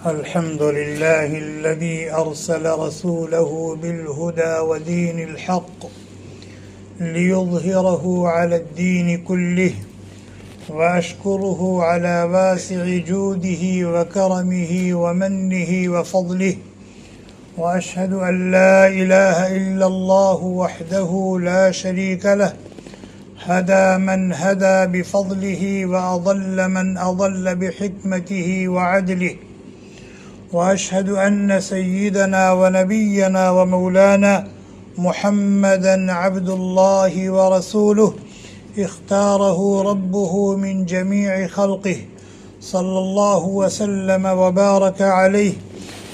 الحمد لله الذي أرسل رسوله بالهدى ودين الحق ليظهره على الدين كله وأشكره على واسع جوده وكرمه ومنه وفضله وأشهد أن لا إله إلا الله وحده لا شريك له هدى من هدى بفضله وأضل من أضل بحكمته وعدله وأشهد أن سيدنا ونبينا ومولانا محمدًا عبد الله ورسوله اختاره ربه من جميع خلقه صلى الله وسلم وبارك عليه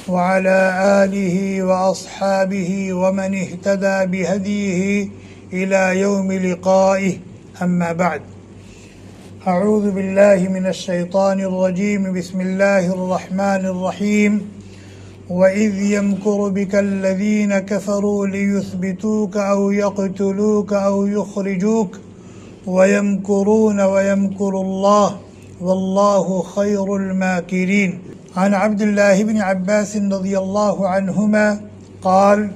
وعلى آله وأصحابه ومن اهتدى بهديه إلى يوم لقائه أما بعد أعوذ بالله من الشيطان الرجيم بسم الله الرحمن الرحيم وإذ يمكر بك الذين كفروا ليثبتوك أو يقتلوك أو يخرجوك ويمكرون ويمكر الله والله خير الماكرين عن عبد الله بن عباس رضي الله عنهما قال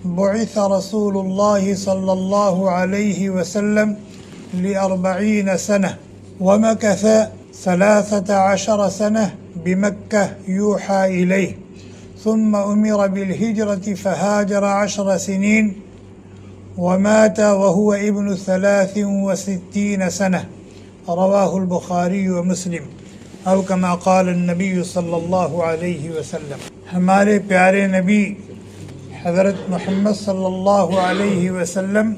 بعث رسول الله صلى الله عليه وسلم ل40 سنة ومكث 13 سنة بمكة يوحى إليه ثم أمر بالهجرة فهاجر 10 سنين ومات وهو ابن 63 سنة رواه البخاري ومسلم او كما قال النبی صلی اللہ علیہ وسلم۔ ہمارے پیارے نبی حضرت محمد صلی اللہ علیہ وسلم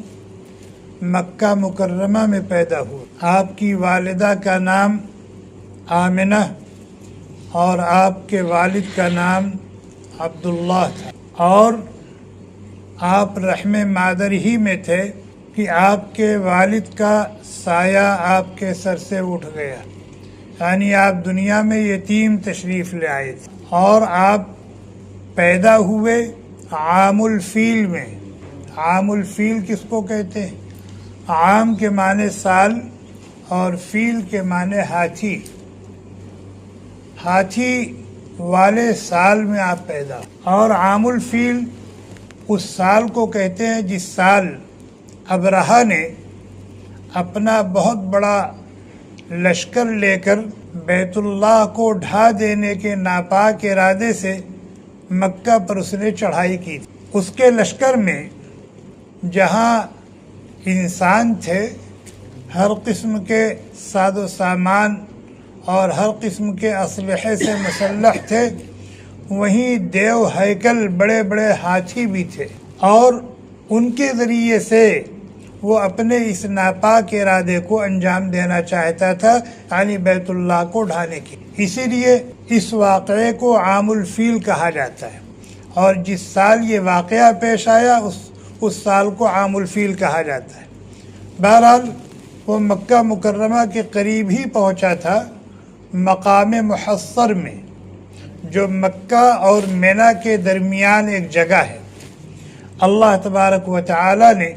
مکہ مکرمہ میں پیدا ہوئے۔ آپ کی والدہ کا نام آمنہ اور آپ کے والد کا نام عبداللہ تھا، اور آپ رحم مادر ہی میں تھے کہ آپ کے والد کا سایہ آپ کے سر سے اٹھ گیا، یعنی آپ دنیا میں یتیم تشریف لے آئے تھے، اور آپ پیدا ہوئے عام الفیل میں۔ عام الفیل کس کو کہتے ہیں؟ عام کے معنی سال اور فیل کے معنی ہاتھی۔ ہاتھی والے سال میں آپ پیدا، اور عام الفیل اس سال کو کہتے ہیں جس سال ابرہہ نے اپنا بہت بڑا لشکر لے کر بیت اللہ کو ڈھا دینے کے ناپاک ارادے سے مکہ پر اس نے چڑھائی کی۔ اس کے لشکر میں جہاں انسان تھے، ہر قسم کے ساز و سامان اور ہر قسم کے اسلحے سے مسلح تھے، وہیں دیو ہیکل بڑے بڑے ہاتھی بھی تھے، اور ان کے ذریعے سے وہ اپنے اس ناپاک ارادے کو انجام دینا چاہتا تھا، یعنی بیت اللہ کو ڈھانے کی۔ اسی لیے اس واقعے کو عام الفیل کہا جاتا ہے، اور جس سال یہ واقعہ پیش آیا اس سال کو عام الفیل کہا جاتا ہے۔ بہرحال وہ مکہ مکرمہ کے قریب ہی پہنچا تھا، مقام محصر میں، جو مکہ اور مینا کے درمیان ایک جگہ ہے۔ اللہ تبارک و تعالی نے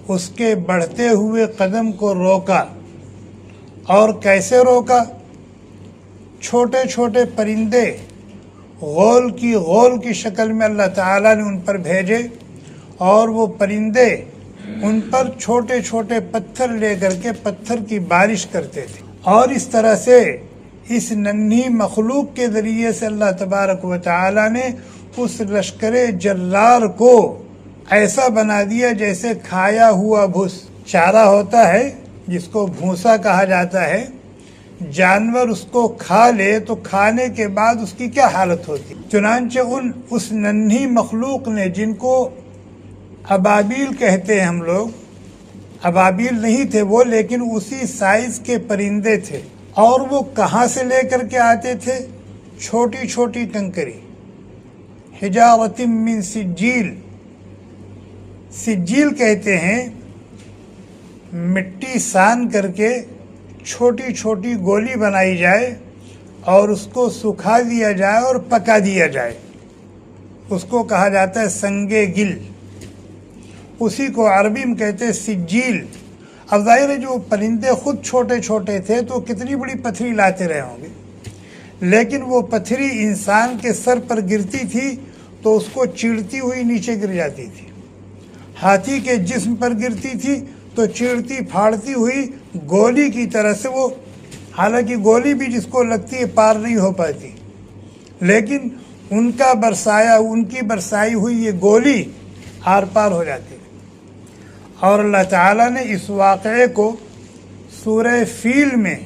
اس کے بڑھتے ہوئے قدم کو روکا، اور کیسے روکا؟ چھوٹے چھوٹے پرندے غول کی شکل میں اللہ تعالیٰ نے ان پر بھیجے، اور وہ پرندے ان پر چھوٹے چھوٹے پتھر لے کر کے پتھر کی بارش کرتے تھے، اور اس طرح سے اس ننھی مخلوق کے ذریعے سے اللہ تبارک و تعالیٰ نے اس لشکر جرار کو ایسا بنا دیا جیسے کھایا ہوا بھوس چارہ ہوتا ہے، جس کو بھوسا کہا جاتا ہے۔ جانور اس کو کھا لے تو کھانے کے بعد اس کی کیا حالت ہوتی؟ چنانچہ اس ننھی مخلوق نے، جن کو ابابیل کہتے ہیں ہم لوگ، ابابیل نہیں تھے وہ، لیکن اسی سائز کے پرندے تھے، اور وہ کہاں سے لے کر کے آتے تھے؟ چھوٹی چھوٹی کنکری، حجارۃ من سجیل۔ سجیل کہتے ہیں مٹی سان کر کے چھوٹی چھوٹی گولی بنائی جائے، اور اس کو سکھا دیا جائے اور پکا دیا جائے، اس کو کہا جاتا ہے سنگ گل۔ اسی کو عربی میں کہتے ہیں سجیل۔ اب ظاہر ہے جو پرندے خود چھوٹے چھوٹے تھے تو کتنی بڑی پتھری لاتے رہے ہوں گے، لیکن وہ پتھری انسان کے سر پر گرتی تھی تو اس کو چیرتی ہوئی نیچے گر جاتی تھی، ہاتھی کے جسم پر گرتی تھی تو چیرتی پھاڑتی ہوئی گولی کی طرح سے وہ، حالانکہ گولی بھی جس کو لگتی ہے پار نہیں ہو پاتی، لیکن ان کی برسائی ہوئی یہ گولی آر پار ہو جاتی ہے۔ اور اللہ تعالیٰ نے اس واقعے کو سورہ فیل میں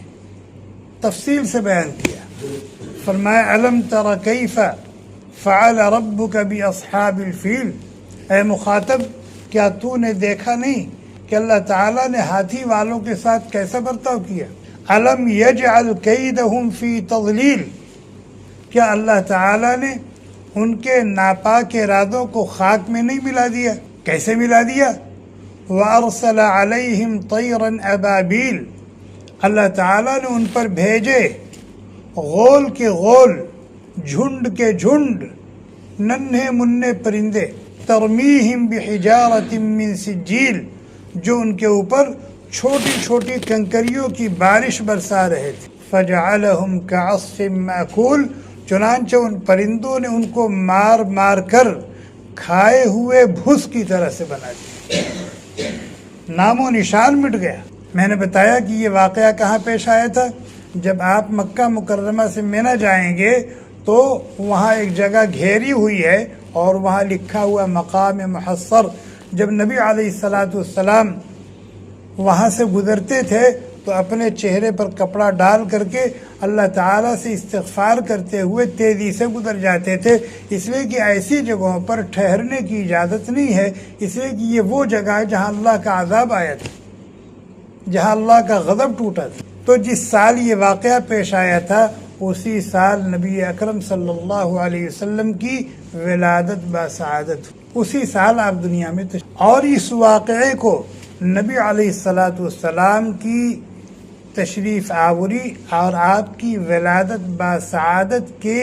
تفصیل سے بیان کیا، فرمایا الم تر کیف فعل ربک باصحاب الفیل، اے مخاطب کیا تو نے دیکھا نہیں کہ اللہ تعالیٰ نے ہاتھی والوں کے ساتھ کیسا برتاؤ کیا؟ الم یجعل کیدہم فی تضلیل، کیا اللہ تعالیٰ نے ان کے ناپاک ارادوں کو خاک میں نہیں ملا دیا؟ کیسے ملا دیا؟ وَأَرْسَلَ عَلَيْهِمْ طَيْرًا أَبَابِيلَ، اللہ تعالیٰ نے ان پر بھیجے غول کے غول، جھنڈ کے جھنڈ، ننھے منھے پرندے، ترمیہم بحجارۃ من سجیل، جو ان کے اوپر چھوٹی چھوٹی کنکریوں کی بارش برسا رہے تھے، فجعلہم کعصف مأکول، چنانچہ ان پرندوں نے ان کو مار مار کر کھائے ہوئے بھس کی طرح سے بنا دیا، نام و نشان مٹ گیا۔ میں نے بتایا کہ یہ واقعہ کہاں پیش آیا تھا؟ جب آپ مکہ مکرمہ سے منی جائیں گے تو وہاں ایک جگہ گھیری ہوئی ہے اور وہاں لکھا ہوا مقام محصر، جب نبی علیہ السلام وہاں سے گزرتے تھے تو اپنے چہرے پر کپڑا ڈال کر کے اللہ تعالیٰ سے استغفار کرتے ہوئے تیزی سے گزر جاتے تھے، اس لیے کہ ایسی جگہوں پر ٹھہرنے کی اجازت نہیں ہے، اس لیے کہ یہ وہ جگہ ہے جہاں اللہ کا عذاب آیا تھا، جہاں اللہ کا غضب ٹوٹا تھا۔ تو جس سال یہ واقعہ پیش آیا تھا اسی سال نبی اکرم صلی اللہ علیہ وسلم کی ولادت بسعادت، اسی سال آپ دنیا میں اور اس واقعے کو نبی علیہ السلام کی تشریف آوری اور آپ کی ولادت بسعادت کے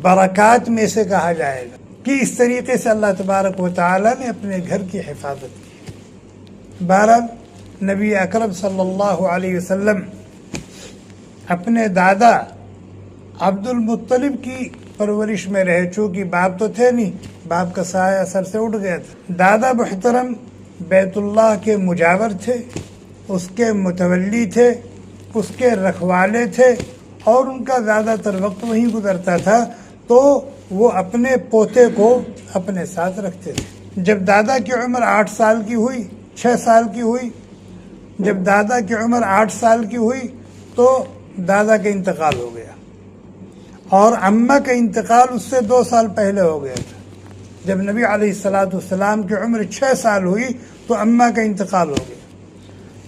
برکات میں سے کہا جائے گا کہ اس طریقے سے اللہ تبارک و تعالی نے اپنے گھر کی حفاظت کی۔ بہرحال نبی اکرم صلی اللہ علیہ وسلم اپنے دادا عبد المطلب کی پرورش میں رہے، چونکہ باپ تو تھے نہیں، باپ کا سایہ سر سے اٹھ گیا تھا۔ دادا محترم بیت اللہ کے مجاور تھے، اس کے متولی تھے، اس کے رکھوالے تھے اور ان کا زیادہ تر وقت وہیں گزرتا تھا، تو وہ اپنے پوتے کو اپنے ساتھ رکھتے تھے۔ جب دادا کی عمر 8 سال کی ہوئی، 6 سال کی ہوئی، جب دادا کی عمر 8 سال کی ہوئی تو دادا کا انتقال ہو گیا، اور اماں کا انتقال اس سے 2 سال پہلے ہو گیا تھا۔ جب نبی علیہ السلام کی عمر 6 سال ہوئی تو اماں کا انتقال ہو گیا،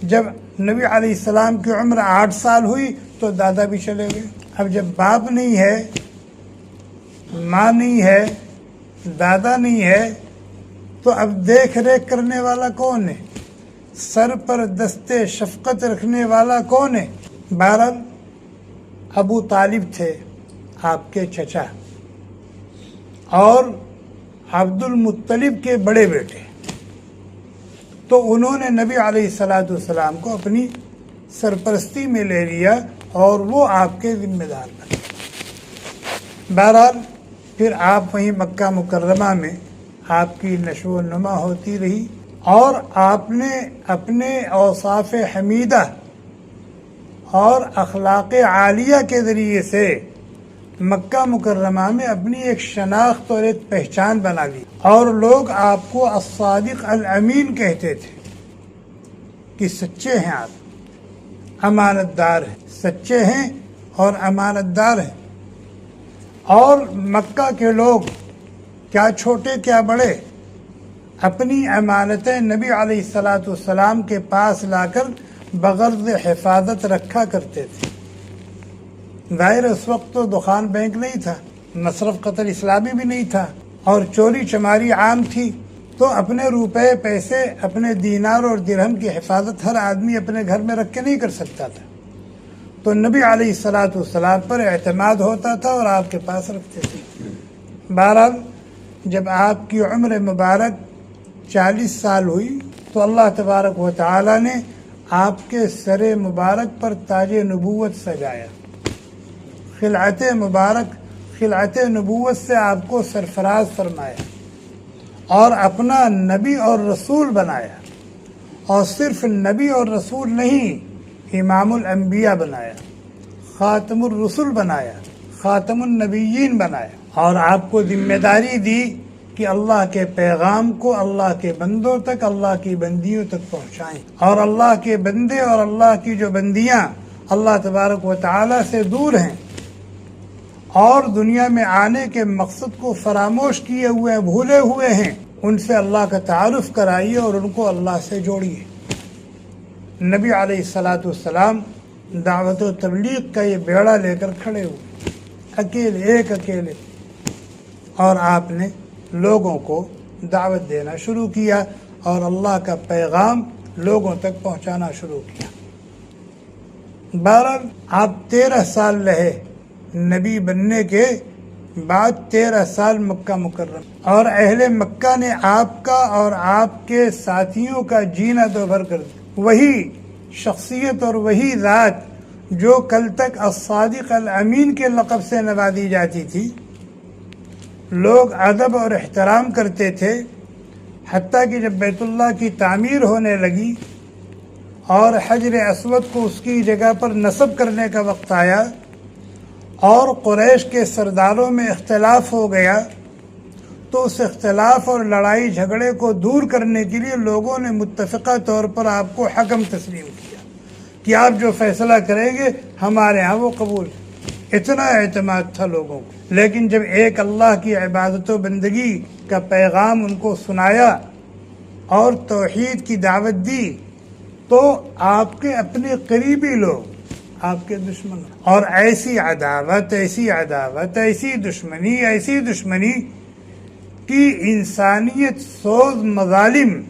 جب نبی علیہ السلام کی عمر 8 سال ہوئی تو دادا بھی چلے گئے۔ اب جب باپ نہیں ہے، ماں نہیں ہے، دادا نہیں ہے، تو اب دیکھ ریکھ کرنے والا کون ہے؟ سر پر دستے شفقت رکھنے والا کون ہے؟ بہرحال ابو طالب تھے آپ کے چچا، اور عبد المطلب کے بڑے بیٹے، تو انہوں نے نبی علیہ السلام کو اپنی سرپرستی میں لے لیا اور وہ آپ کے ذمہ دار بنے۔ بہرحال پھر آپ وہیں مکہ مکرمہ میں آپ کی نشو و نما ہوتی رہی، اور آپ نے اپنے اوصاف حمیدہ اور اخلاق عالیہ کے ذریعے سے مکہ مکرمہ میں اپنی ایک شناخت اور ایک پہچان بنا لی، اور لوگ آپ کو الصادق الامین کہتے تھے کہ سچے ہیں، آپ امانت دار ہیں، سچے ہیں اور امانت دار ہیں۔ اور مکہ کے لوگ کیا چھوٹے کیا بڑے اپنی امانتیں نبی علیہ السلام کے پاس لا کر بغرض حفاظت رکھا کرتے تھے۔ ظاہر اس وقت تو دخان بینک نہیں تھا، مصرف قطر اسلامی بھی نہیں تھا، اور چوری چماری عام تھی، تو اپنے روپے پیسے، اپنے دینار اور درہم کی حفاظت ہر آدمی اپنے گھر میں رکھ کے نہیں کر سکتا تھا، تو نبی علیہ السلام پر اعتماد ہوتا تھا اور آپ کے پاس رکھتے تھے۔ بہرحال جب آپ کی عمر مبارک 40 سال ہوئی تو اللہ تبارک و تعالی نے آپ کے سر مبارک پر تاج نبوت سجایا، خلعت مبارک خلعت نبوت سے آپ کو سرفراز فرمایا اور اپنا نبی اور رسول بنایا، اور صرف نبی اور رسول نہیں، امام الانبیاء بنایا، خاتم الرسل بنایا، خاتم النبیین بنایا، اور آپ کو ذمہ داری دی کہ اللہ کے پیغام کو اللہ کے بندوں تک، اللہ کی بندیوں تک پہنچائیں، اور اللہ کے بندے اور اللہ کی جو بندیاں اللہ تبارک و تعالی سے دور ہیں اور دنیا میں آنے کے مقصد کو فراموش کیے ہوئے ہیں، بھولے ہوئے ہیں، ان سے اللہ کا تعارف کرائیے اور ان کو اللہ سے جوڑیے۔ نبی علیہ الصلاۃ والسلام دعوت و تبلیغ کا یہ بیڑا لے کر کھڑے ہوئے، اکیلے، اور آپ نے لوگوں کو دعوت دینا شروع کیا اور اللہ کا پیغام لوگوں تک پہنچانا شروع کیا۔ بہرحال آپ 13 سال رہے، نبی بننے کے بعد 13 سال مکہ مکرمہ، اور اہل مکہ نے آپ کا اور آپ کے ساتھیوں کا جینا دوبھر کر دیا۔ وہی شخصیت اور وہی ذات جو کل تک الصادق الامین کے لقب سے نوازی جاتی تھی، لوگ ادب اور احترام کرتے تھے، حتیٰ کہ جب بیت اللہ کی تعمیر ہونے لگی اور حجر اسود کو اس کی جگہ پر نصب کرنے کا وقت آیا اور قریش کے سرداروں میں اختلاف ہو گیا، تو اس اختلاف اور لڑائی جھگڑے کو دور کرنے کے لیے لوگوں نے متفقہ طور پر آپ کو حکم تسلیم کیا کہ آپ جو فیصلہ کریں گے ہمارے ہاں وہ قبول ہے۔ اتنا اعتماد تھا لوگوں کو، لیکن جب ایک اللہ کی عبادت و بندگی کا پیغام ان کو سنایا اور توحید کی دعوت دی، تو آپ کے اپنے قریبی لوگ آپ کے دشمن، اور ایسی عداوت، ایسی دشمنی کہ انسانیت سوز مظالم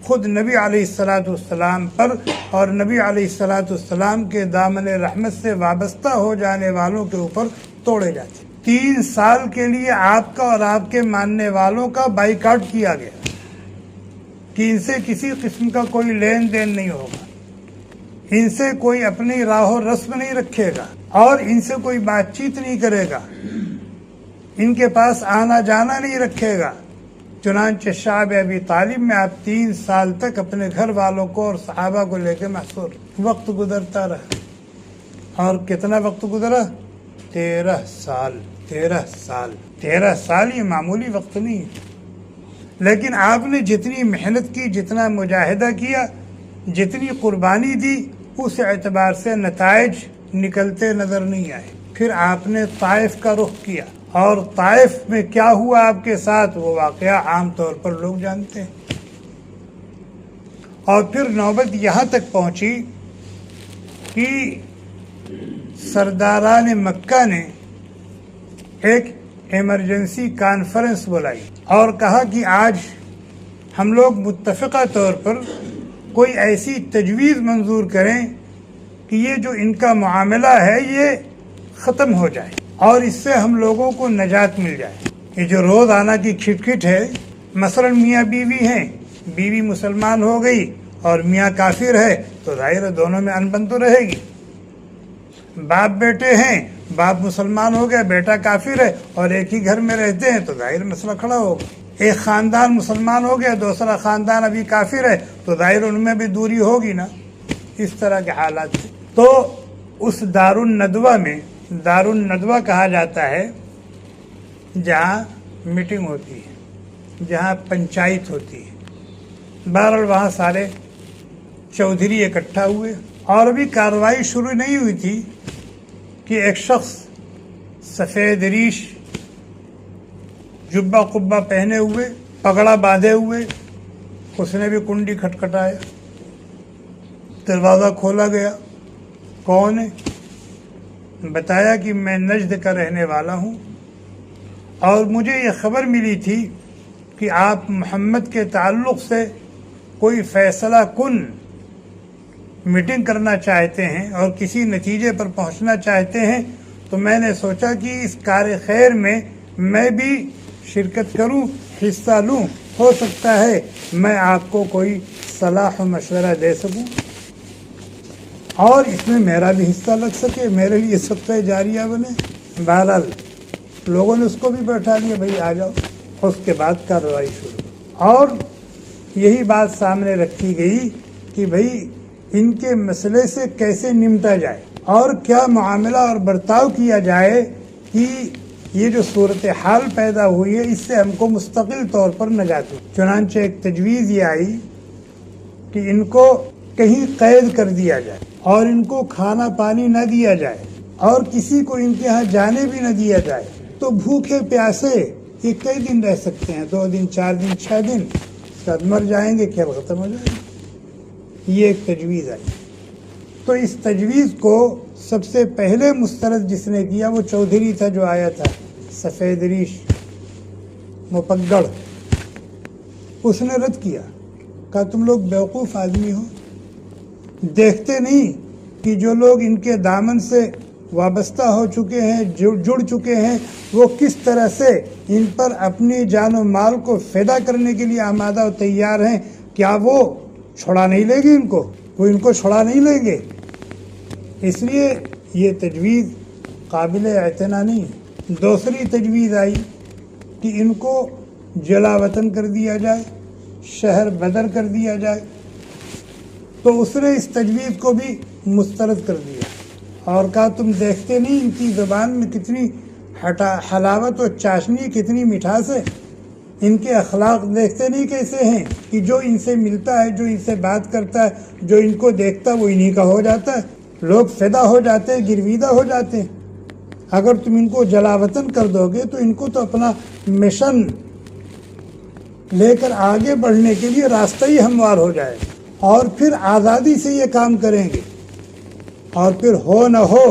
خود نبی علیہ السلام پر اور نبی علیہ السلام کے دامن رحمت سے وابستہ ہو جانے والوں کے اوپر توڑے جاتے۔ 3 سال کے لیے آپ کا اور آپ کے ماننے والوں کا بائیکاٹ کیا گیا کہ ان سے کسی قسم کا کوئی لین دین نہیں ہوگا، ان سے کوئی اپنی راہ و رسم نہیں رکھے گا اور ان سے کوئی بات چیت نہیں کرے گا، ان کے پاس آنا جانا نہیں رکھے گا۔ چنانچہ شعب ابی طالب میں آپ 3 سال تک اپنے گھر والوں کو اور صحابہ کو لے کے محصور۔ وقت گزرتا رہا، اور کتنا وقت گزرا؟ 13 سال 13 سال یہ معمولی وقت نہیں ہے، لیکن آپ نے جتنی محنت کی، جتنا مجاہدہ کیا، جتنی قربانی دی، اس اعتبار سے نتائج نکلتے نظر نہیں آئے۔ پھر آپ نے طائف کا رخ کیا، اور طائف میں کیا ہوا آپ کے ساتھ وہ واقعہ عام طور پر لوگ جانتے ہیں۔ اور پھر نوبت یہاں تک پہنچی کہ سرداران مکہ نے ایک ایمرجنسی کانفرنس بلائی اور کہا کہ آج ہم لوگ متفقہ طور پر کوئی ایسی تجویز منظور کریں کہ یہ جو ان کا معاملہ ہے یہ ختم ہو جائے اور اس سے ہم لوگوں کو نجات مل جائے۔ یہ جو روزانہ کی کھٹ ہے، مثلا میاں بیوی ہیں، بیوی مسلمان ہو گئی اور میاں کافر ہے تو ظاہر دونوں میں انبن تو رہے گی۔ باپ بیٹے ہیں، باپ مسلمان ہو گیا، بیٹا کافر ہے اور ایک ہی گھر میں رہتے ہیں تو ظاہر مسئلہ کھڑا ہوگا۔ ایک خاندان مسلمان ہو گیا، دوسرا خاندان ابھی کافر ہے تو ظاہر ان میں بھی دوری ہوگی نا۔ اس طرح کے حالات تھے۔ تو اس دارالندوہ میں، دارالندوہ کہا جاتا ہے جہاں میٹنگ ہوتی ہے، جہاں پنچایت ہوتی ہے، بہرحال وہاں سارے چودھری اکٹھا ہوئے اور ابھی کارروائی شروع نہیں ہوئی تھی کہ ایک شخص سفید ریش، جبہ قبہ پہنے ہوئے، پگڑا باندھے ہوئے، اس نے بھی کنڈی کھٹکھٹایا، دروازہ کھولا گیا۔ کون ہے؟ بتایا کہ میں نجد کا رہنے والا ہوں اور مجھے یہ خبر ملی تھی کہ آپ محمد کے تعلق سے کوئی فیصلہ کن میٹنگ کرنا چاہتے ہیں اور کسی نتیجے پر پہنچنا چاہتے ہیں، تو میں نے سوچا کہ اس کار خیر میں میں بھی شرکت کروں، حصہ لوں، ہو سکتا ہے میں آپ کو کوئی صلاح و مشورہ دے سکوں اور اس میں میرا بھی حصہ لگ سکے، میرے لیے صدقہ جاریہ بنے۔ بہرحال لوگوں نے اس کو بھی بیٹھا لیا، بھائی آ جاؤ، اس کے بعد کارروائی شروع، اور یہی بات سامنے رکھی گئی کہ بھائی ان کے مسئلے سے کیسے نمٹا جائے اور کیا معاملہ اور برتاؤ کیا جائے کہ یہ جو صورتحال پیدا ہوئی ہے اس سے ہم کو مستقل طور پر نجات ہو۔ چنانچہ ایک تجویز یہ آئی کہ ان کو کہیں قید کر دیا جائے اور ان کو کھانا پانی نہ دیا جائے اور کسی کو ان کے ہاں جانے بھی نہ دیا جائے، تو بھوکے پیاسے یہ کئی دن رہ سکتے ہیں، 2 دن 4 دن 6 دن، اس کے بعد مر جائیں گے، کھیل ختم ہو جائے گا۔ یہ ایک تجویز آئی۔ تو اس تجویز کو سب سے پہلے مسترد جس نے کیا وہ چودھری تھا جو آیا تھا، سفید ریش مپگڑ، اس نے رد کیا، کہا تم لوگ بیوقوف آدمی ہو، دیکھتے نہیں کہ جو لوگ ان کے دامن سے وابستہ ہو چکے ہیں، جڑ چکے ہیں، وہ کس طرح سے ان پر اپنی جان و مال کو فدا کرنے کے لیے آمادہ و تیار ہیں، کیا وہ چھڑا نہیں لیں گے؟ وہ ان کو چھڑا نہیں لیں گے؟ اس لیے یہ تجویز قابل اعتنا نہیں ہے۔ دوسری تجویز آئی کہ ان کو جلا وطن کر دیا جائے، شہر بدر کر دیا جائے، تو اس نے اس تجویز کو بھی مسترد کر دیا اور کہا تم دیکھتے نہیں ان کی زبان میں کتنی حلاوت و چاشنی، کتنی مٹھاس ہے، ان کے اخلاق دیکھتے نہیں کیسے ہیں کہ جو ان سے ملتا ہے، جو ان سے بات کرتا ہے، جو ان کو دیکھتا ہے وہ انہی کا ہو جاتا ہے، لوگ فدا ہو جاتے ہیں، گرویدہ ہو جاتے ہیں۔ اگر تم ان کو جلا وطن کر دو گے تو ان کو تو اپنا مشن لے کر آگے بڑھنے کے لیے راستہ ہی ہموار ہو جائے گا، اور پھر آزادی سے یہ کام کریں گے، اور پھر ہو نہ ہو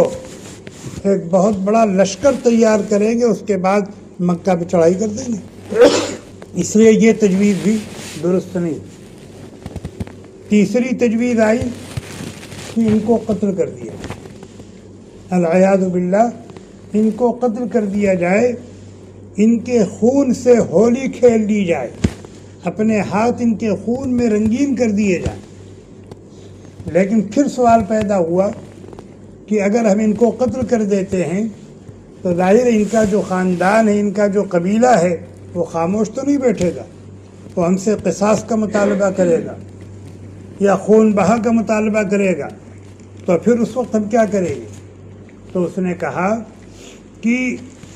ایک بہت بڑا لشکر تیار کریں گے، اس کے بعد مکہ پہ چڑھائی کر دیں گے۔ اس لیے یہ تجویز بھی درست نہیں۔ تیسری تجویز آئی کہ ان کو قتل کر دیا، العیاذ باللہ، ان کو قتل کر دیا جائے، ان کے خون سے ہولی کھیل لی جائے، اپنے ہاتھ ان کے خون میں رنگین کر دیے جائیں۔ لیکن پھر سوال پیدا ہوا کہ اگر ہم ان کو قتل کر دیتے ہیں تو ظاہر ہے ان کا جو خاندان ہے، ان کا جو قبیلہ ہے، وہ خاموش تو نہیں بیٹھے گا، وہ ہم سے قصاص کا مطالبہ کرے گا یا خون بہا کا مطالبہ کرے گا، تو پھر اس وقت ہم کیا کریں گے؟ تو اس نے کہا کہ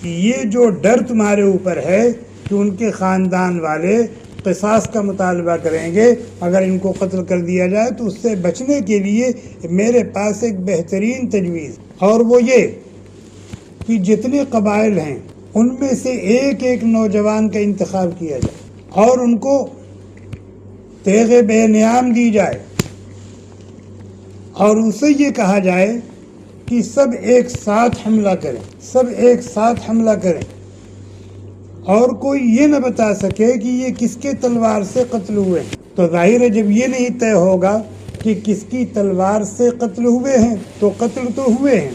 یہ جو ڈر تمہارے اوپر ہے کہ ان کے خاندان والے قصاص کا مطالبہ کریں گے اگر ان کو قتل کر دیا جائے، تو اس سے بچنے کے لیے میرے پاس ایک بہترین تجویز، اور وہ یہ کہ جتنے قبائل ہیں ان میں سے ایک ایک نوجوان کا انتخاب کیا جائے اور ان کو تیغ بے نیام دی جائے، اور ان سے یہ کہا جائے کہ سب ایک ساتھ حملہ کریں، سب ایک ساتھ حملہ کریں، اور کوئی یہ نہ بتا سکے کہ یہ کس کے تلوار سے قتل ہوئے ہیں۔ تو ظاہر ہے جب یہ نہیں طے ہوگا کہ کس کی تلوار سے قتل ہوئے ہیں تو قتل تو ہوئے ہیں،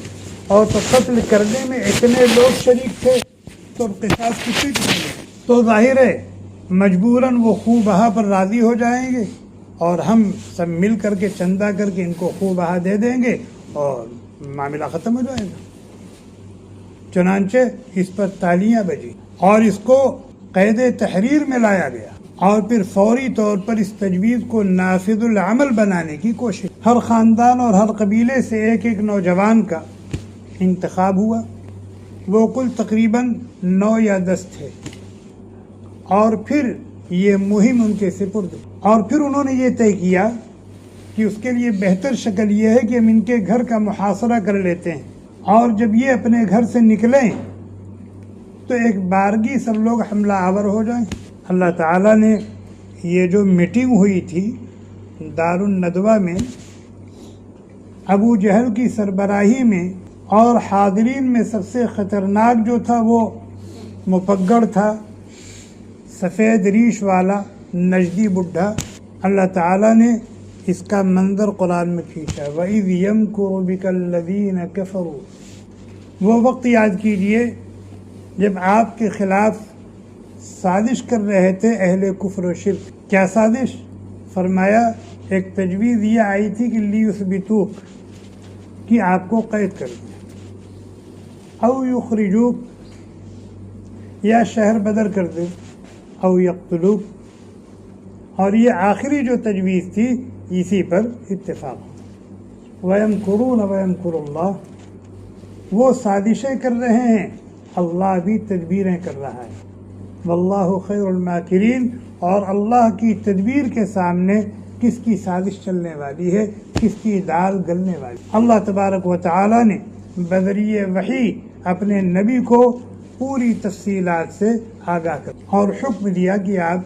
اور تو قتل کرنے میں اتنے لوگ شریک تھے تو قصاص کسی کو ملے، تو ظاہر ہے مجبوراً وہ خون بہا پر راضی ہو جائیں گے، اور ہم سب مل کر کے چندہ کر کے ان کو خون بہا دے دیں گے اور معاملہ ختم ہو جائے گا۔ چنانچہ اس پر تالیاں بجی اور اس کو قید تحریر میں لایا گیا، اور پھر فوری طور پر اس تجویز کو نافذ العمل بنانے کی کوشش۔ ہر خاندان اور ہر قبیلے سے ایک ایک نوجوان کا انتخاب ہوا، وہ کل تقریباً 9 یا 10 تھے، اور پھر یہ مہم ان کے سپرد، اور پھر انہوں نے یہ طے کیا کہ اس کے لیے بہتر شکل یہ ہے کہ ہم ان کے گھر کا محاصرہ کر لیتے ہیں، اور جب یہ اپنے گھر سے نکلیں تو ایک بارگی سب لوگ حملہ آور ہو جائیں۔ اللہ تعالیٰ نے یہ جو میٹنگ ہوئی تھی دار الندوہ میں، ابو جہل کی سربراہی میں، اور حاضرین میں سب سے خطرناک جو تھا وہ مپگڑ تھا، سفید ریش والا نجدی بڈھا۔ اللہ تعالیٰ نے اس کا منظر قرآن میں کھینچا، وَإِذْ يَمْكُرُ بِكَ الَّذِينَ كَفَرُوا۔ وہ وقت یاد کیجئے جب آپ کے خلاف سازش کر رہے تھے اہل کفر و شرک۔ کیا سازش؟ فرمایا ایک تجویز یہ آئی تھی کہ لیثبتوک، کہ آپ کو قید کر دیا، او یخرجوک یا شہر بدر کر دے، او یقتلوک، اور یہ آخری جو تجویز تھی اسی پر اتفاق. وَيَمْكُرُونَ وَيَمْكُرُ اللَّهُ، وہ سازشیں کر رہے ہیں، اللہ بھی تدبیریں کر رہا ہے. واللہ خیر الماکرین، اور اللہ کی تدبیر کے سامنے کس کی سازش چلنے والی ہے، کس کی دال گلنے والی. اللہ تبارک و تعالی نے بذریعہ وحی اپنے نبی کو پوری تفصیلات سے آگاہ کر اور حکم دیا کہ آپ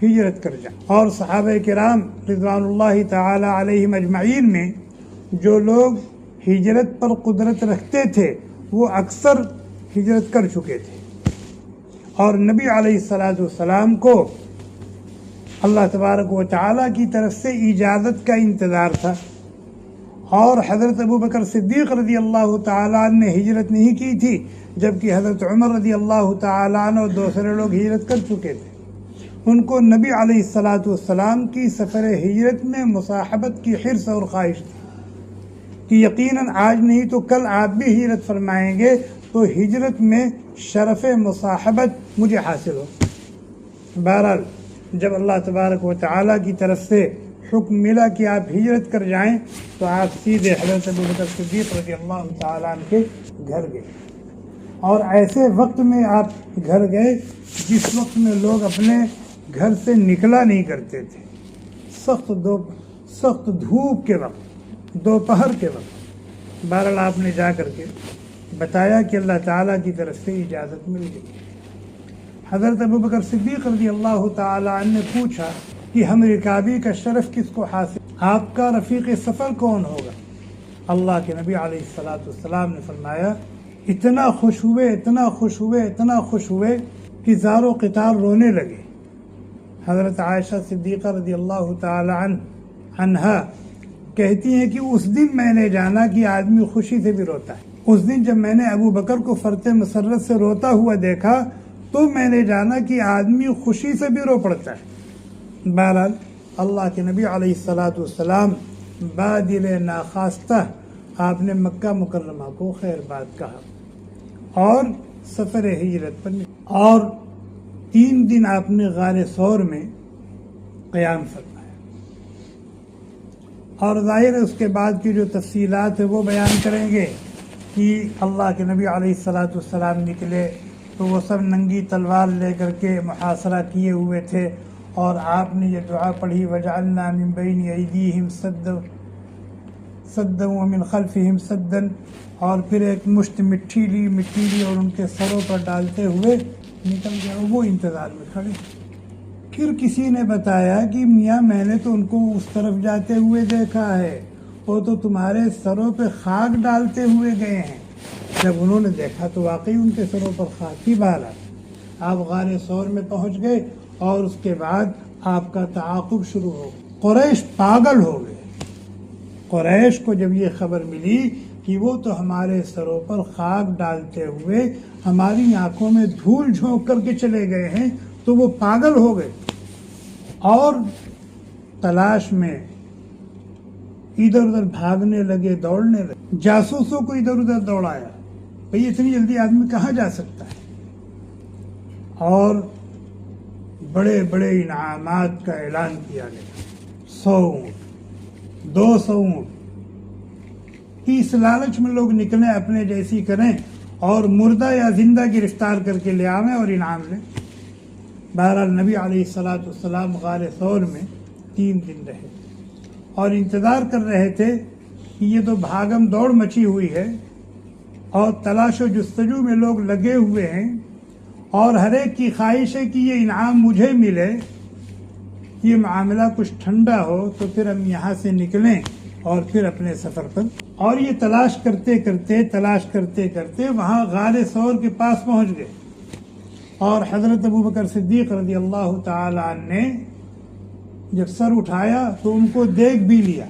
ہجرت کر جائیں. اور صحابہ کرام رضوان اللہ تعالی علیہم اجمعین میں جو لوگ ہجرت پر قدرت رکھتے تھے وہ اکثر ہجرت کر چکے تھے، اور نبی علیہ السلام کو اللہ تبارک و تعالی کی طرف سے اجازت کا انتظار تھا. اور حضرت ابوبکر صدیق رضی اللہ تعالیٰ عنہ نے ہجرت نہیں کی تھی، جبکہ حضرت عمر رضی اللہ تعالیٰ عنہ اور دوسرے لوگ ہجرت کر چکے تھے. ان کو نبی علیہ السلام کی سفر ہجرت میں مصاحبت کی حرص اور خواہش تھی کہ یقیناً آج نہیں تو کل آپ بھی ہجرت فرمائیں گے تو ہجرت میں شرف مصاحبت مجھے حاصل ہو. بہرحال جب اللہ تبارک و تعالیٰ کی طرف سے حکم ملا کہ آپ ہجرت کر جائیں تو آپ سیدھے حضرت ابوبکر صدیق رضی اللہ تعالیٰ عنہ کے گھر گئے. اور ایسے وقت میں آپ گھر گئے جس وقت میں لوگ اپنے گھر سے نکلا نہیں کرتے تھے، سخت دھوپ کے وقت، دوپہر کے وقت. بہرحال آپ نے جا کر کے بتایا کہ اللہ تعالیٰ کی طرف سے اجازت مل گئی. حضرت ابوبکر صدیق رضی اللہ تعالیٰ عنہ نے پوچھا کہ ہم رکابی کا شرف کس کو حاصل، آپ کا رفیق سفر کون ہوگا؟ اللہ کے نبی علیہ السلام نے فرمایا اتنا خوش ہوئے کہ زار و قطار رونے لگے. حضرت عائشہ صدیقہ رضی اللہ تعالی عنہا کہتی ہیں کہ اس دن میں نے جانا کہ آدمی خوشی سے بھی روتا ہے. اس دن جب میں نے ابو بکر کو فرط مسرت سے روتا ہوا دیکھا تو میں نے جانا کہ آدمی خوشی سے بھی رو پڑتا ہے. بہرحال اللہ کے نبی علیہ السلام بادل ناخواستہ آپ نے مکہ مکرمہ کو خیر بات کہا اور سفر ہجرت پر اور 3 دن آپ نے غار ثور میں قیام فرمایا. اور ظاہر ہے اس کے بعد کی جو تفصیلات ہے وہ بیان کریں گے کہ اللہ کے نبی علیہ السلام نکلے تو وہ سب ننگی تلوار لے کر کے محاصرہ کیے ہوئے تھے، اور آپ نے یہ دعا پڑھی وَجَعَلْنَا مِن بَيْنِ أَيْدِيهِمْ سَدًّا وَمِنْ خَلْفِهِمْ سَدًّا، اور پھر ایک مشت مٹی لی اور ان کے سروں پر ڈالتے ہوئے نکل گئے. وہ انتظار میں کھڑے. پھر کسی نے بتایا کہ میاں میں نے تو ان کو اس طرف جاتے ہوئے دیکھا ہے، وہ تو تمہارے سروں پہ خاک ڈالتے ہوئے گئے ہیں. جب انہوں نے دیکھا تو واقعی ان کے سروں پر خاک ہی بارہ. آپ غار ثور میں پہنچ گئے اور اس کے بعد آپ کا تعاقب شروع ہو گیا. قریش پاگل ہو گئے. قریش کو جب یہ خبر ملی کہ وہ تو ہمارے سروں پر خاک ڈالتے ہوئے ہماری آنکھوں میں دھول جھونک کر کے چلے گئے ہیں تو وہ پاگل ہو گئے اور تلاش میں ادھر ادھر بھاگنے لگے، دوڑنے لگے. جاسوسوں کو ادھر ادھر دوڑایا، بھئی اتنی جلدی آدمی کہاں جا سکتا ہے. اور بڑے بڑے انعامات کا اعلان کیا گیا. 100 اونٹ، 200 اونٹ کی اس لالچ میں لوگ نکلیں اپنے جیسی کریں اور مردہ یا زندہ گرفتار کر کے لے آویں اور انعام لیں. بہرحال نبی علیہ السلام غار ثور میں 3 دن رہے اور انتظار کر رہے تھے کہ یہ تو بھاگم دوڑ مچی ہوئی ہے اور تلاش و جستجو میں لوگ لگے ہوئے ہیں اور ہر ایک کی خواہش ہے کہ یہ انعام مجھے ملے، یہ معاملہ کچھ ٹھنڈا ہو تو پھر ہم یہاں سے نکلیں اور پھر اپنے سفر پر. اور یہ تلاش کرتے کرتے وہاں غار ثور کے پاس پہنچ گئے اور حضرت ابوبکر صدیق رضی اللہ تعالی عنہ نے جب سر اٹھایا تو ان کو دیکھ بھی لیا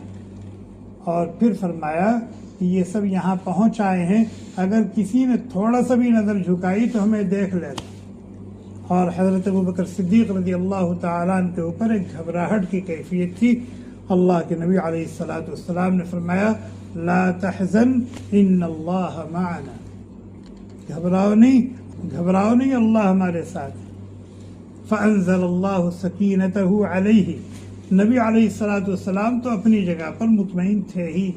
اور پھر فرمایا کہ یہ سب یہاں پہنچ آئے ہیں، اگر کسی نے تھوڑا سا بھی نظر جھکائی تو ہمیں دیکھ لیتا. اور حضرت ابوبکر صدیق رضی اللہ تعالیٰ عنہ کے اوپر ایک گھبراہٹ کی کیفیت تھی. اللہ کے نبی علیہ السلام نے فرمایا لا تحزن ان اللہ معنا، گھبراؤ نہیں، اللہ ہمارے ساتھ۔ فَأَنزَلَ اللَّهُ سَكِينَتَهُ عَلَيْهِ، نبی علیہ الصلوۃ والسلام تو اپنی جگہ پر مطمئن تھے ہی،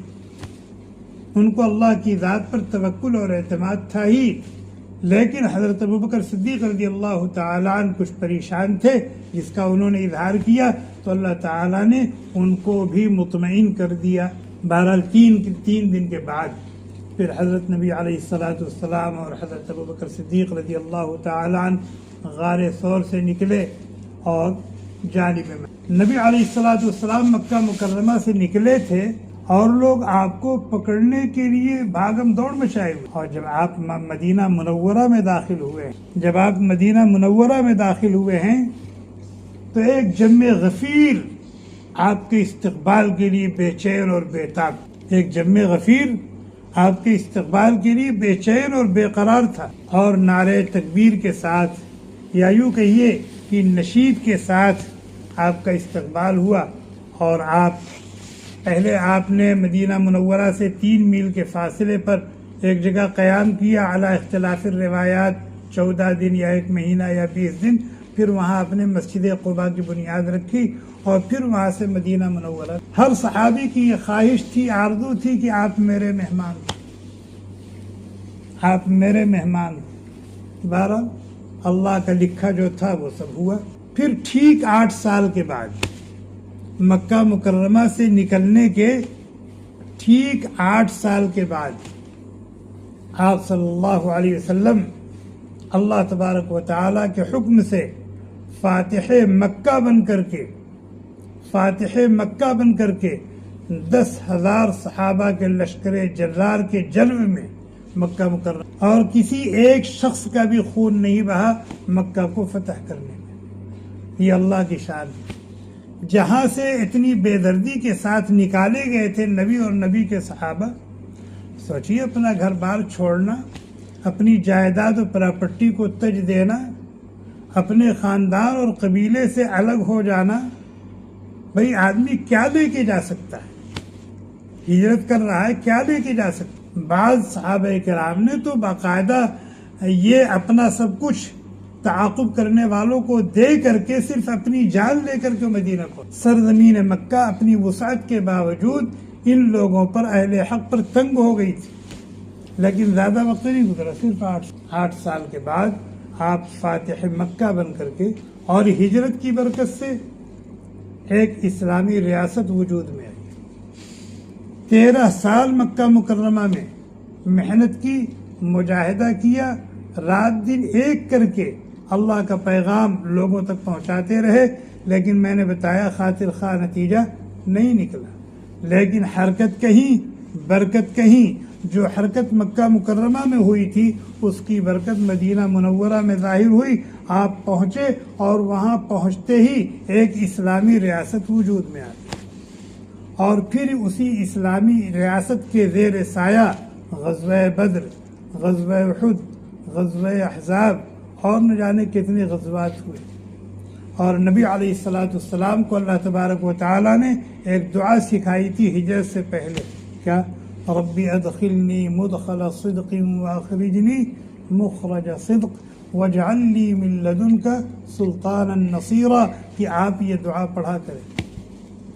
ان کو اللہ کی ذات پر توکل اور اعتماد تھا ہی، لیکن حضرت ابوبکر صدیق رضی اللہ تعالیٰ عنہ کچھ پریشان تھے، جس کا انہوں نے اظہار کیا تو اللہ تعالیٰ نے ان کو بھی مطمئن کر دیا۔ بہرحال تین دن کے بعد پھر حضرت نبی علیہ الصلوۃ والسلام اور حضرت ابوبکر صدیق رضی اللہ تعالیٰ عنہ غار ثور سے نکلے اور جانب نبی علیہ الصلوۃ والسلام مکہ مکرمہ سے نکلے تھے اور لوگ آپ کو پکڑنے کے لیے بھاگم دوڑ مچائے ہوئے، اور جب آپ مدینہ منورہ میں داخل ہوئے ہیں تو ایک جم غفیر آپ کے استقبال کے لیے بے چین اور بے تاب، ایک جم غفیر آپ کے استقبال کے لیے بے چین اور بے قرار تھا، اور نعرے تکبیر کے ساتھ یا یوں کہیے کہ نشید کے ساتھ آپ کا استقبال ہوا، اور آپ نے مدینہ منورہ سے 3 میل کے فاصلے پر ایک جگہ قیام کیا، علی اختلاف الروایات 14 دن یا 1 مہینہ یا 20 دن، پھر وہاں اپنے مسجد قباء کی بنیاد رکھی، اور پھر وہاں سے مدینہ منورہ۔ ہر صحابی کی یہ خواہش تھی، آرزو تھی کہ آپ میرے مہمان۔ بہرحال اللہ کا لکھا جو تھا وہ سب ہوا۔ پھر ٹھیک 8 سال کے بعد، مکہ مکرمہ سے نکلنے کے ٹھیک 8 سال کے بعد، آپ صلی اللہ علیہ وسلم اللہ تبارک و تعالیٰ کے حکم سے فاتح مکہ بن کر کے 10,000 صحابہ کے لشکر جرار کے جلب میں مکہ مکرمہ، اور کسی ایک شخص کا بھی خون نہیں بہا مکہ کو فتح کرنے میں۔ یہ اللہ کی شان ہے۔ جہاں سے اتنی بے دردی کے ساتھ نکالے گئے تھے نبی اور نبی کے صحابہ، سوچیے اپنا گھر بار چھوڑنا، اپنی جائیداد و پراپرٹی کو تج دینا، اپنے خاندان اور قبیلے سے الگ ہو جانا، بھئی آدمی کیا لے کے جا سکتا ہے؟ ہجرت کر رہا ہے، کیا لے کے جا سکتا ہے؟ بعض صحابہ کرام نے تو باقاعدہ یہ اپنا سب کچھ تعاقب کرنے والوں کو دے کر کے صرف اپنی جان لے کر کے مدینہ کو، سرزمین مکہ اپنی وسعت کے باوجود ان لوگوں پر اہل حق پر تنگ ہو گئی تھی، لیکن زیادہ وقت نہیں گزرا، صرف 8 سال کے بعد آپ فاتح مکہ بن کر کے، اور ہجرت کی برکت سے ایک اسلامی ریاست وجود میں آئی۔ 13 سال مکہ مکرمہ میں محنت کی، مجاہدہ کیا، رات دن ایک کر کے اللہ کا پیغام لوگوں تک پہنچاتے رہے، لیکن میں نے بتایا خاطر خواہ نتیجہ نہیں نکلا، لیکن حرکت کہیں برکت کہیں۔ جو حرکت مکہ مکرمہ میں ہوئی تھی اس کی برکت مدینہ منورہ میں ظاہر ہوئی۔ آپ پہنچے اور وہاں پہنچتے ہی ایک اسلامی ریاست وجود میں آ گئی، اور پھر اسی اسلامی ریاست کے زیر سایہ غزوہ بدر، غزوہ احد، غزوہ احزاب اور نہ جانے کتنے غزوات ہوئے۔ اور نبی علیہ الصلوۃ والسلام کو اللہ تبارک و تعالیٰ نے ایک دعا سکھائی تھی ہجرت سے پہلے، کیا؟ ربی ادخلنی مدخل صدق واخرجنی مخرج صدق واجعل لی من لدنک سلطانا نصیرا، کہ آپ یہ دعا پڑھا کریں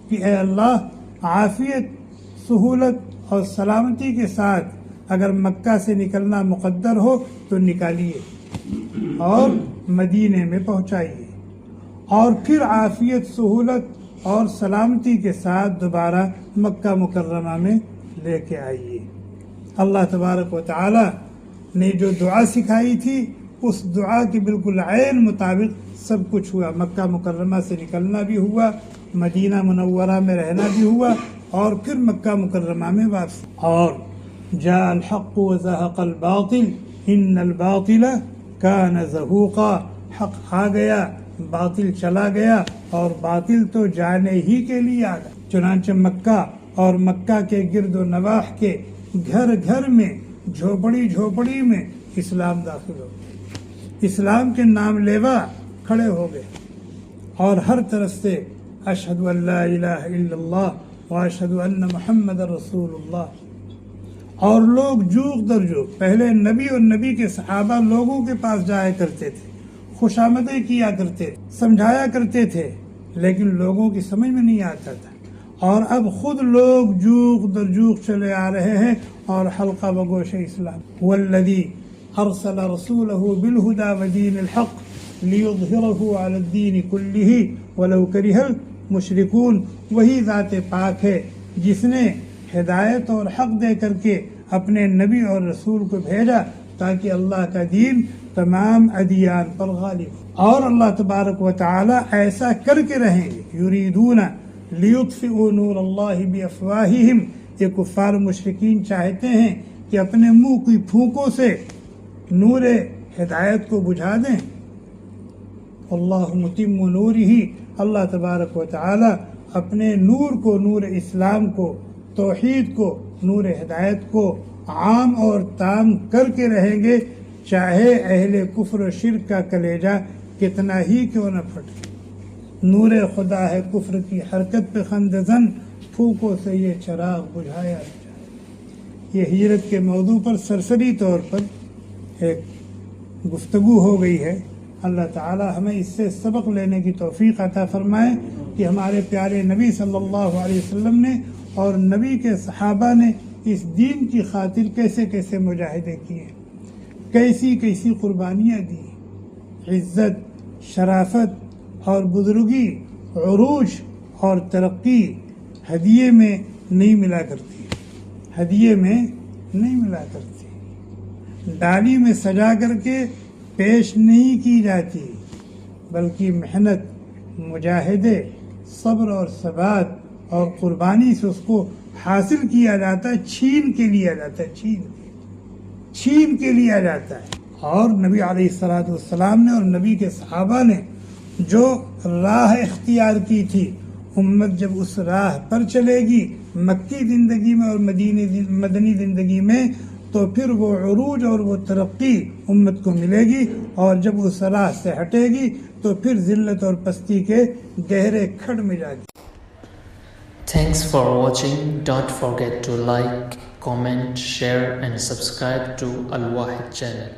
کہ اے اللہ عافیت، سہولت اور سلامتی کے ساتھ اگر مکہ سے نکلنا مقدر ہو تو نکالیے اور مدینے میں پہنچائیے، اور پھر عافیت، سہولت اور سلامتی کے ساتھ دوبارہ مکہ مکرمہ میں لے کے آئیے۔ اللہ تبارک و تعالی نے جو دعا سکھائی تھی اس دعا کے بالکل عین مطابق سب کچھ ہوا۔ مکہ مکرمہ سے نکلنا بھی ہوا، مدینہ منورہ میں رہنا بھی ہوا، اور پھر مکہ مکرمہ میں واپس۔ اور جاء الحق وزهق الباطل ان الباطل كان زهوقا، حق آ گیا، باطل چلا گیا، اور باطل تو جانے ہی کے لیے آ گیا۔ چنانچہ مکہ اور مکہ کے گرد و نواح کے گھر گھر میں، جھوپڑی جھوپڑی میں اسلام داخل ہو گیا، اسلام کے نام لیوا کھڑے ہو گئے، اور ہر طرف سے اشہد ان لا الہ الا اللہ واشہد ان محمد رسول اللہ، اور لوگ جوق در جوق، پہلے نبی اور نبی کے صحابہ لوگوں کے پاس جایا کرتے تھے، خوشامدیں کیا کرتے، سمجھایا کرتے تھے، لیکن لوگوں کی سمجھ میں نہیں آتا تھا، اور اب خود لوگ جوق در جوق چلے آ رہے ہیں اور حلقہ بگوش اسلام. والذی ارسل رسولہ بالہدی ودین الحق لیظہرہ علی الدین کلہ ولو کرہ المشرکون. وہی ذات پاک ہے جس نے ہدایت اور حق دے کر کے اپنے نبی اور رسول کو بھیجا تاکہ اللہ کا دین تمام ادیان پر غالب ہو. اور اللہ تبارک و تعالی ایسا کر کے رہیں گے. یریدون لیطفئوا نور اللہ بافواہہم، یہ کفار مشرکین چاہتے ہیں کہ اپنے منہ کی پھونکوں سے نور ہدایت کو بجھا دیں. اللہ متم نورہ، اللہ تبارک و تعالی اپنے نور کو، نور اسلام کو، توحید کو، نور ہدایت کو عام اور تام کر کے رہیں گے، چاہے اہل کفر و شرک کا کلیجہ کتنا ہی کیوں نہ پھٹے. نور خدا ہے کفر کی حرکت پہ خندزن، پھونکوں سے یہ چراغ بجھایا جائے. یہ ہجرت کے موضوع پر سرسری طور پر ایک گفتگو ہو گئی ہے. اللہ تعالی ہمیں اس سے سبق لینے کی توفیق عطا فرمائے کہ ہمارے پیارے نبی صلی اللہ علیہ وسلم نے اور نبی کے صحابہ نے اس دین کی خاطر کیسے کیسے مجاہدے کیے، کیسی کیسی قربانیاں دی. عزت، شرافت اور بزرگی، عروج اور ترقی ہدیے میں نہیں ملا کرتی، ہدیے میں نہیں ملا کرتی، ڈالی میں سجا کر کے پیش نہیں کی جاتی، بلکہ محنت، مجاہدے، صبر اور ثبات اور قربانی سے اس کو حاصل کیا جاتا ہے، چھین کے لیا جاتا ہے، چھین کے لیا جاتا ہے. اور نبی علیہ الصلوۃ والسلام نے اور نبی کے صحابہ نے جو راہ اختیار کی تھی، امت جب اس راہ پر چلے گی مکی زندگی میں اور مدنی زندگی میں، تو پھر وہ عروج اور وہ ترقی امت کو ملے گی، اور جب اس راہ سے ہٹے گی تو پھر ذلت اور پستی کے گہرے کھڈ میں جائے گی. Thanks for watching. Don't forget to like, comment, share and subscribe to Al Wahid channel.